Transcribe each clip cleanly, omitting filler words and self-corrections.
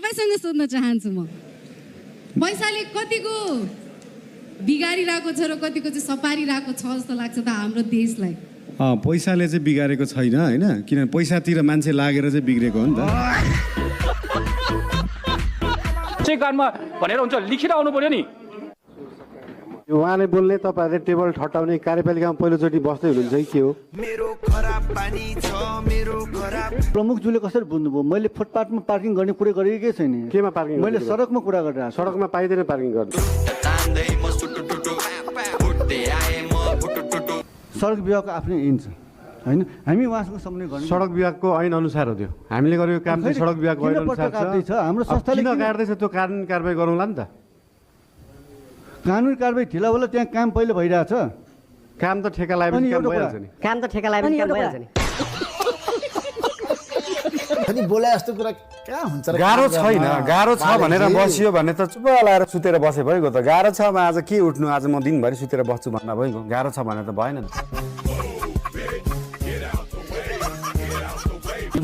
तपाईसँग सोध्न चाहन्छु म पैसाले कतिको बिगारिरहेको छ र कतिको चाहिँ सपारिरहेको छ जस्तो लाग्छ त हाम्रो देशलाई पैसाले चाहिँ बिगारेको छैन होइन किनभने पैसातिर मान्छे लागेर चाहिँ बिग्रेको हो नि त कानमा भनेर हुन्छ लिखित आउनु पर्यो नि उहाँले बोल्ने तपाईँहरूले टेबल ठट्टाउने कार्यपालिकामा पहिलोचोटि बस्दै हुनुहुन्छ कि के हो प्रमुखज्यूले कसरी बुझ्नुभयो मैले फुटपाथमा पार्किङ गर्ने कुरा गरेकै छैन केमा पार्किङ मैले सडकमा कुरा गरिरहेको छु सडकमा पाइँदैन पार्किङ गर्नु सडक विभागको आफ्नै ऐन छ होइन हामी उहाँसँग समन्वय गर्ने सडक विभागको ऐन अनुसार हो त्यो हामीले गरेको काम चाहिँ सडक विभागको ऐन अनुसार छ हाम्रो संस्थाले किन काट्दैछ त्यो कानुन कारबाही गरौँला नि त कानुनी कारबाही ढिला होला त्यहाँ काम पहिले भइरहेछ काम त ठेका लगाएपछि काम भइहाल्छ नि काम त ठेका लगाएपछि काम भइहाल्छ नि अनि बोले जस्तो कुरा कहाँ हुन्छ र गाह्रो छैन गाह्रो छ भनेर बसियो भने त चुप लाएर सुतेर बसे भइगयो त गाह्रो छ आज के उठ्नु आज म दिनभरि सुतेर बस्छु भन्दा भइगयो गाह्रो छ भने त भएन नि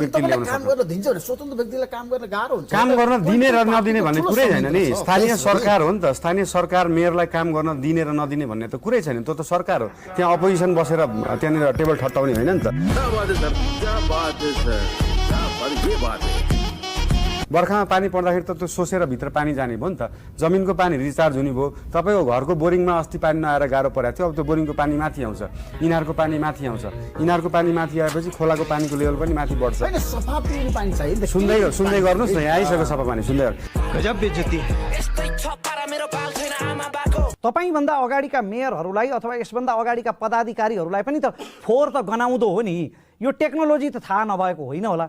काम गर्न दिन्छ भने स्वतन्त्र व्यक्तिलाई काम गर्न गाह्रो हुन्छ काम गर्न दिने र नदिने भन्ने कुरै छैन नि स्थानीय सरकार हो नि त स्थानीय सरकार मेयरलाई काम गर्न दिने र नदिने भन्ने त कुरै छैन त्यो त सरकार हो त्यहाँ अपोजिसन बसेर त्यहाँनिर टेबल ठट्टाउने होइन नि त बर्खामा पानी पर्दाखेरि त त्यो सोसेर भित्र पानी जाने भयो नि त जमिनको पानी रिचार्ज हुने भयो तपाईँको घरको बोरिङमा अस्ति पानी नआएर गाह्रो परेको थियो अब त्यो बोरिङको पानी माथि आउँछ इनारको पानी माथि आउँछ इनारको पानी माथि आएपछि खोलाको पानीको लेभल पनि माथि बढ्छ सफा पिउने पानी चाहियो सुन्दै गर्नुहोस् न यहाँ आइसक्यो सफा पानी सुन्दै तपाईँभन्दा अगाडिका मेयरहरूलाई अथवा यसभन्दा अगाडिका पदाधिकारीहरूलाई पनि त फोहोर त गनाउँदो हो नि यो टेक्नोलोजी त थाहा नभएको होइन होला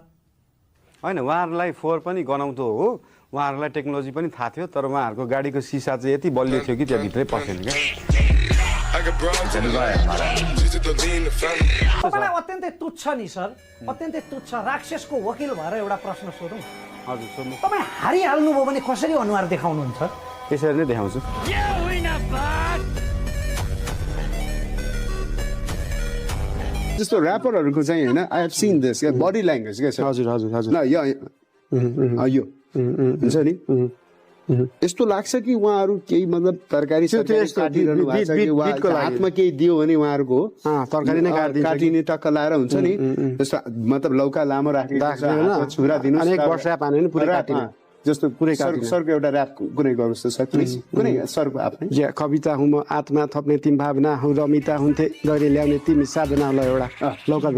होइन उहाँहरूलाई फोहोर पनि गनाउँदो हो उहाँहरूलाई टेक्नोलोजी पनि थाहा थियो तर उहाँहरूको गाडीको सिसा चाहिँ यति बलियो थियो कि त्यहाँभित्रै पसेन क्या तपाईँलाई अत्यन्तै तुच्छ नि सर अत्यन्तै तुच्छ राक्षसको वकिल भएर एउटा प्रश्न सोधौँ हजुर सोध्नु तपाईँ हारिहाल्नुभयो भने कसरी अनुहार देखाउनुहुन्छ त्यसरी नै देखाउँछु जस्तो ऱ्यापरहरूको चाहिँ होइन आई हेभ सिन दिस क्या बडी ल्याङ्ग्वेज क्या हजुर हजुर हजुर ल यो हुन्छ नि यस्तो लाग्छ कि उहाँहरू केही मतलब तरकारी काटिरहनु भएको छ कि उहाँको हातमा केही दियो भने उहाँहरूको तरकारी नै काटिने टक्क लाएर हुन्छ नि जस्तो मतलब लौका लामो राखेर छुरा दिनु एक वर्ष पानी पनि पुरै काटिने जस्तो सरको एउटा ऱ्याप कुनै गर्नुहोस् त सर प्लिज कुनै सरको आफ्नै कविता हुँ म आत्मा थप्ने तिमी भावना हुँ रमिता हुन्थे जहिले ल्याउने तिमी साधना होला एउटा लौका